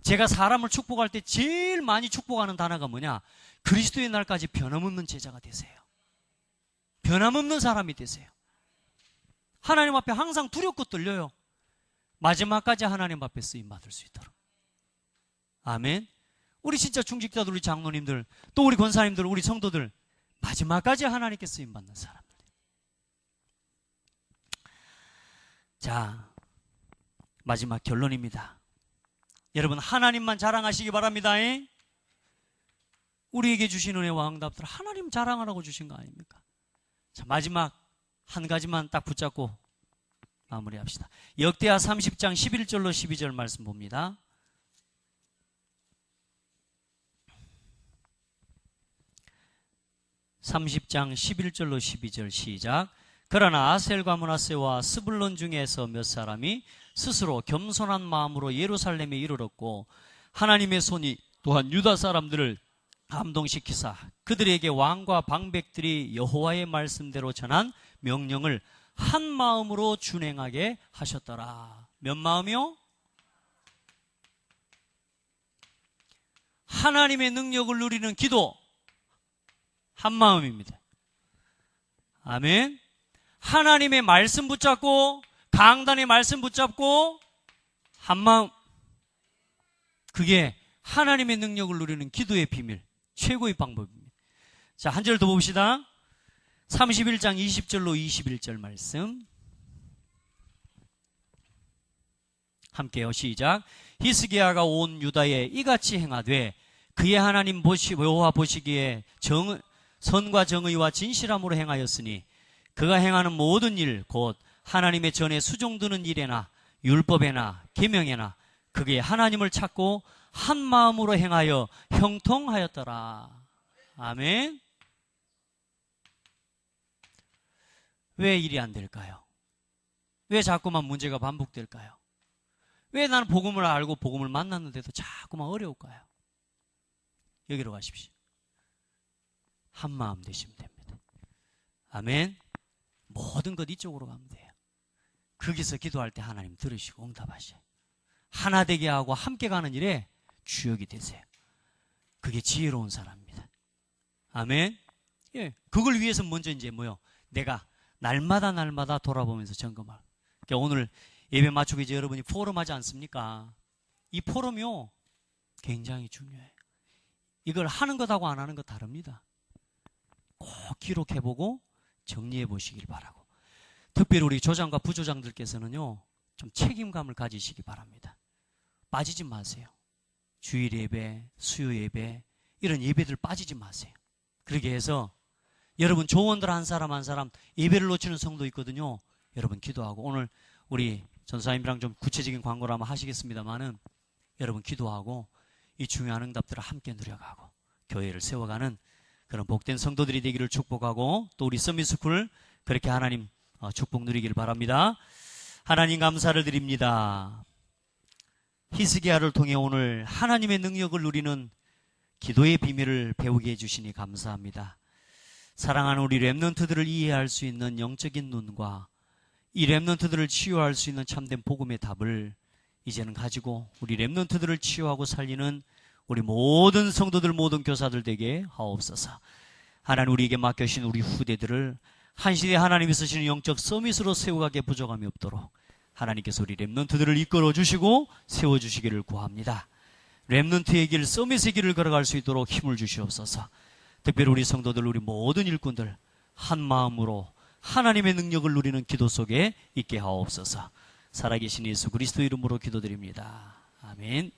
제가 사람을 축복할 때 제일 많이 축복하는 단어가 뭐냐? 그리스도의 날까지 변함없는 제자가 되세요. 변함없는 사람이 되세요. 하나님 앞에 항상 두렵고 떨려요. 마지막까지 하나님 앞에 쓰임받을 수 있도록. 아멘. 우리 진짜 중직자들, 우리 장로님들, 또 우리 권사님들, 우리 성도들 마지막까지 하나님께 쓰임받는 사람들. 자, 마지막 결론입니다. 여러분 하나님만 자랑하시기 바랍니다. 우리에게 주신 은혜와 응답들 하나님 자랑하라고 주신 거 아닙니까? 자, 마지막 한 가지만 딱 붙잡고 마무리합시다. 역대하 30장 11절로 12절 말씀 봅니다. (30장 11절로 12절) 시작. 그러나 아셀과 므낫세와 스불론 중에서 몇 사람이 스스로 겸손한 마음으로 예루살렘에 이르렀고 하나님의 손이 또한 유다 사람들을 감동시키사 그들에게 왕과 방백들이 여호와의 말씀대로 전한 명령을 한 마음으로 준행하게 하셨더라. 몇 마음이요? 하나님의 능력을 누리는 기도 한 마음입니다. 아멘. 하나님의 말씀 붙잡고 강단의 말씀 붙잡고 한 마음. 그게 하나님의 능력을 누리는 기도의 비밀, 최고의 방법입니다. 자, 한 절 더 봅시다. 31장 20절로 21절 말씀 함께요. 시작. 히스기야가 온 유다에 이같이 행하되 그의 하나님 여호와 보시기에 선과 정의와 진실함으로 행하였으니 그가 행하는 모든 일 곧 하나님의 전에 수종드는 일에나 율법에나 계명에나 그게 하나님을 찾고 한 마음으로 행하여 형통하였더라. 아멘. 왜 일이 안 될까요? 왜 자꾸만 문제가 반복될까요? 왜 나는 복음을 알고 복음을 만났는데도 자꾸만 어려울까요? 여기로 가십시오. 한 마음 되시면 됩니다. 아멘. 모든 것 이쪽으로 가면 돼요. 거기서 기도할 때 하나님 들으시고 응답하셔요. 하나 되게 하고 함께 가는 일에 주역이 되세요. 그게 지혜로운 사람입니다. 아멘. 예, 그걸 위해서 먼저 이제 뭐요? 내가 날마다 돌아보면서 점검할. 그러니까 오늘 예배 마치고 이제 여러분이 포럼 하지 않습니까? 이 포럼이요, 굉장히 중요해요. 이걸 하는 것하고 안 하는 것 다릅니다. 꼭 기록해보고 정리해 보시길 바라고. 특별히 우리 조장과 부조장들께서는요, 좀 책임감을 가지시기 바랍니다. 빠지지 마세요. 주일 예배, 수요 예배, 이런 예배들 빠지지 마세요. 그렇게 해서 여러분 조원들 한 사람 한 사람 예배를 놓치는 성도 있거든요. 여러분 기도하고, 오늘 우리 전사님이랑 좀 구체적인 광고를 한번 하시겠습니다만은, 여러분 기도하고 이 중요한 응답들을 함께 누려가고 교회를 세워가는 그런 복된 성도들이 되기를 축복하고, 또 우리 서밋스쿨 그렇게 하나님 축복 누리기를 바랍니다. 하나님 감사를 드립니다. 히스기야를 통해 오늘 하나님의 능력을 누리는 기도의 비밀을 배우게 해주시니 감사합니다. 사랑하는 우리 렘넌트들을 이해할 수 있는 영적인 눈과 이 렘넌트들을 치유할 수 있는 참된 복음의 답을 이제는 가지고 우리 렘넌트들을 치유하고 살리는 우리 모든 성도들, 모든 교사들 되게 하옵소서. 하나님, 우리에게 맡겨주신 우리 후대들을 한 시대 하나님이 쓰시는 영적 서밋으로 세워가게 부족함이 없도록 하나님께서 우리 렘넌트들을 이끌어 주시고 세워주시기를 구합니다. 렘넌트의 길, 서밋의 길을 걸어갈 수 있도록 힘을 주시옵소서. 특별히 우리 성도들, 우리 모든 일꾼들 한 마음으로 하나님의 능력을 누리는 기도 속에 있게 하옵소서. 살아계신 예수 그리스도 이름으로 기도드립니다. 아멘.